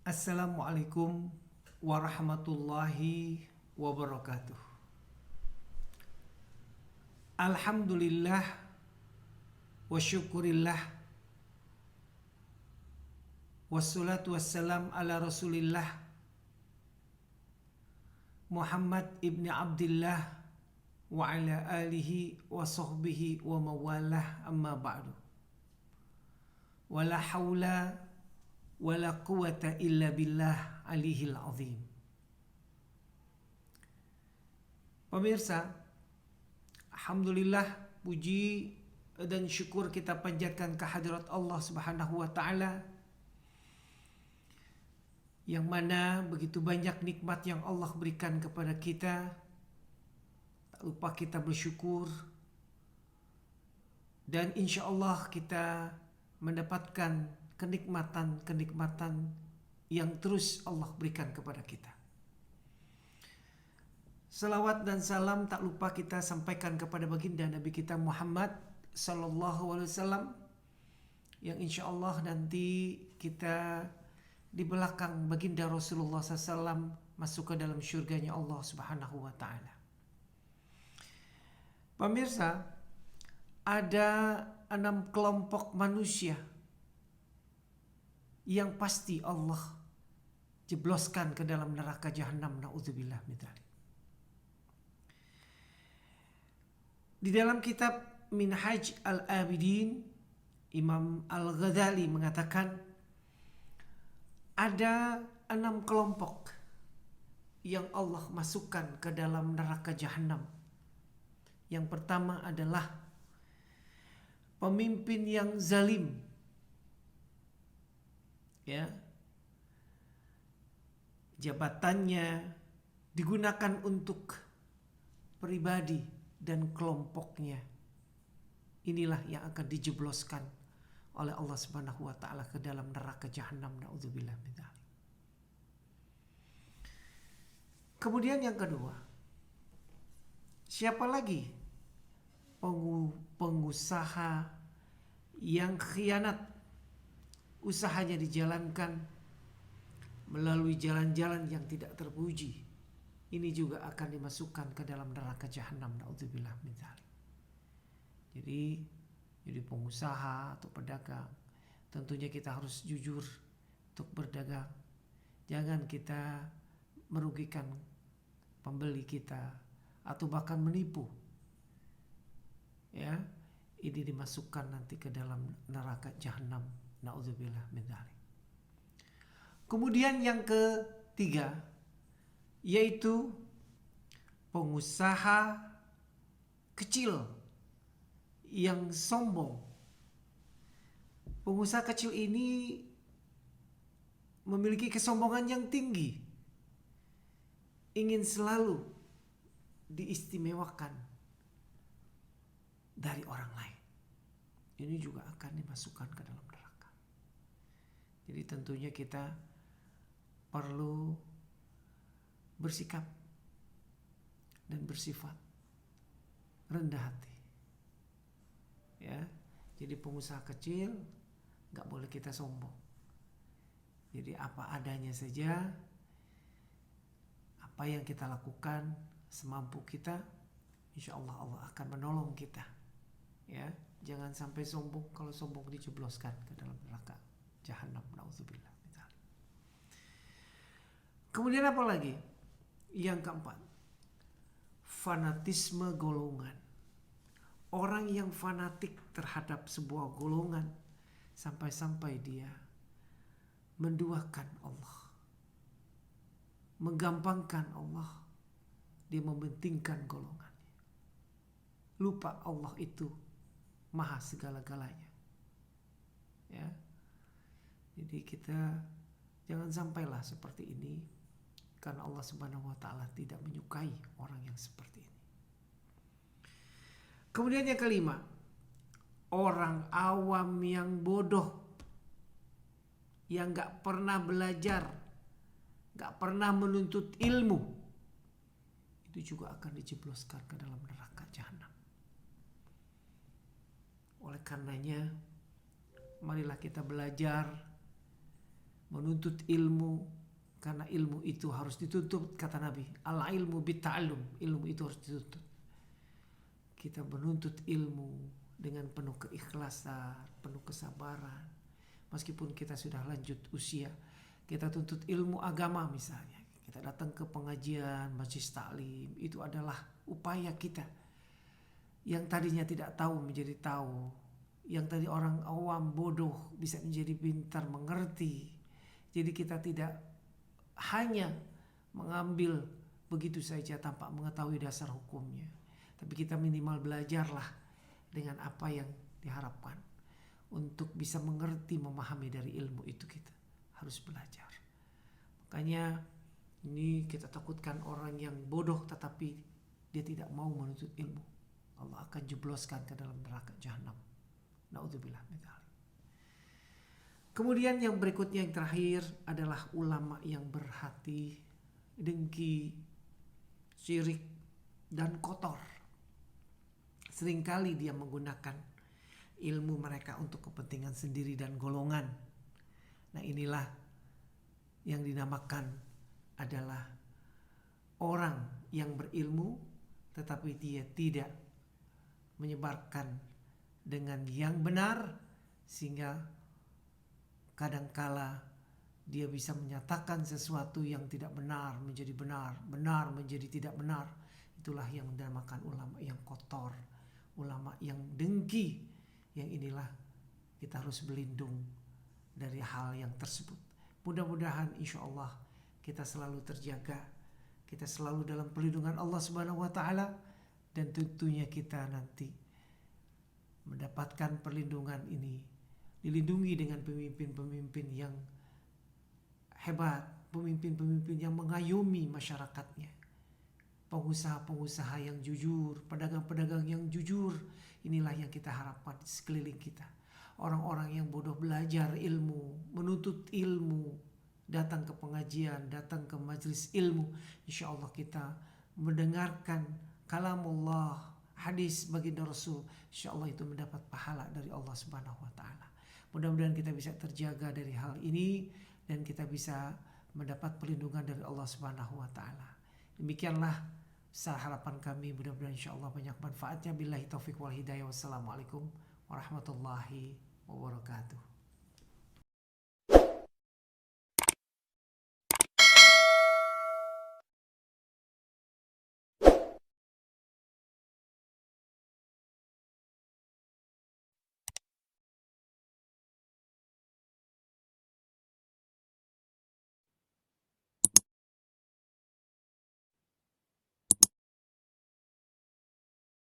Assalamualaikum warahmatullahi wabarakatuh. Alhamdulillah wa syukurillah wassalatu wassalam ala rasulillah Muhammad ibni Abdillah wa ala alihi wa sahbihi wa mawalah, amma ba'du. Wala hawla wala quwata illa billah alihil azim. Pemirsa, alhamdulillah, puji dan syukur kita panjatkan kehadirat Allah Subhanahu wa taala, yang mana begitu banyak nikmat yang Allah berikan kepada kita. Tak lupa kita bersyukur, dan insya Allah kita mendapatkan kenikmatan-kenikmatan yang terus Allah berikan kepada kita. Salawat dan salam tak lupa kita sampaikan kepada baginda Nabi kita Muhammad sallallahu alaihi wasallam, yang insya Allah nanti kita di belakang baginda Rasulullah SAW masuk ke dalam syurganya Allah Subhanahu wa taala. Pemirsa, ada 6 kelompok manusia yang pasti Allah jebloskan ke dalam neraka jahanam, naudzubillah min dzalik. Di dalam kitab Minhaj al-Abidin, Imam Al-Ghazali mengatakan ada 6 kelompok yang Allah masukkan ke dalam neraka jahanam. Yang pertama adalah pemimpin yang zalim, ya, jabatannya digunakan untuk pribadi dan kelompoknya. Inilah yang akan dijebloskan oleh Allah Subhanahu wa taala ke dalam neraka jahanam, naudzubillah min dzalik. Kemudian yang kedua, siapa lagi? Pengusaha yang khianat, usahanya dijalankan melalui jalan-jalan yang tidak terpuji. Ini juga akan dimasukkan ke dalam neraka jahanam, naudzubillah min dzalik. Jadi pengusaha atau pedagang, tentunya kita harus jujur untuk berdagang. Jangan kita merugikan pembeli kita atau bahkan menipu. Ya, ini dimasukkan nanti ke dalam neraka jahanam, naudzubillah min dzalik. Kemudian yang ketiga, yaitu pengusaha kecil yang sombong. Pengusaha kecil ini memiliki kesombongan yang tinggi, ingin selalu diistimewakan dari orang lain. Ini juga akan dimasukkan ke dalam neraka. Jadi tentunya kita perlu bersikap dan bersifat rendah hati, ya. Jadi pengusaha kecil gak boleh kita sombong. Jadi apa adanya saja, apa yang kita lakukan semampu kita, insya Allah Allah akan menolong kita, ya. Jangan sampai sombong. Kalau sombong dijebloskan ke dalam neraka jahanam, naudzubillah. Kemudian apa lagi? Yang keempat, fanatisme golongan. Orang yang fanatik terhadap sebuah golongan sampai-sampai dia menduakan Allah, menggampangkan Allah, dia mementingkan golongannya. Lupa Allah itu maha segala-galanya, ya. Jadi kita jangan sampailah seperti ini, karena Allah Subhanahu wa taala tidak menyukai orang yang seperti ini. Kemudian yang kelima, orang awam yang bodoh, yang gak pernah belajar, gak pernah menuntut ilmu, itu juga akan dijebloskan ke dalam neraka jahanam. Oleh karenanya, marilah kita belajar menuntut ilmu, karena ilmu itu harus dituntut, kata Nabi, al ilmu bitta'allum, ilmu itu harus dituntut. Kita menuntut ilmu dengan penuh keikhlasan, penuh kesabaran. Meskipun kita sudah lanjut usia, kita tuntut ilmu agama misalnya, kita datang ke pengajian, majelis taklim, itu adalah upaya kita. Yang tadinya tidak tahu menjadi tahu, yang tadi orang awam bodoh bisa menjadi pintar, mengerti. Jadi kita tidak hanya mengambil begitu saja tanpa mengetahui dasar hukumnya, tapi kita minimal belajarlah dengan apa yang diharapkan. Untuk bisa mengerti, memahami dari ilmu itu kita harus belajar. Makanya ini kita takutkan orang yang bodoh tetapi dia tidak mau menuntut ilmu, Allah akan jebloskan ke dalam neraka jahanam. Naudzubillah min dzalik. Kemudian yang berikutnya, yang terakhir adalah ulama yang berhati dengki, syirik dan kotor. Seringkali dia menggunakan ilmu mereka untuk kepentingan sendiri dan golongan. Nah, inilah yang dinamakan adalah orang yang berilmu tetapi dia tidak menyebarkan dengan yang benar, sehingga kadangkala dia bisa menyatakan sesuatu yang tidak benar menjadi benar, benar menjadi tidak benar. Itulah yang dinamakan ulama yang kotor, ulama yang dengki. Yang inilah kita harus berlindung dari hal yang tersebut. Mudah-mudahan insya Allah kita selalu terjaga, kita selalu dalam perlindungan Allah Subhanahu wa Ta'ala, dan tentunya kita nanti mendapatkan perlindungan ini, dilindungi dengan pemimpin-pemimpin yang hebat, pemimpin-pemimpin yang mengayomi masyarakatnya, pengusaha-pengusaha yang jujur, pedagang-pedagang yang jujur. Inilah yang kita harapkan di sekeliling kita. Orang-orang yang bodoh belajar ilmu, menuntut ilmu, datang ke pengajian, datang ke majelis ilmu. Insya Allah kita mendengarkan kalamullah, hadis baginda Rasul. Insya Allah itu mendapat pahala dari Allah Subhanahu wa Ta'ala. Mudah-mudahan kita bisa terjaga dari hal ini dan kita bisa mendapat perlindungan dari Allah Subhanahu wa Ta'ala. Demikianlah harapan kami, mudah-mudahan insyaallah banyak manfaatnya. Billahi taufiq wal hidayah. Wassalamualaikum warahmatullahi wabarakatuh.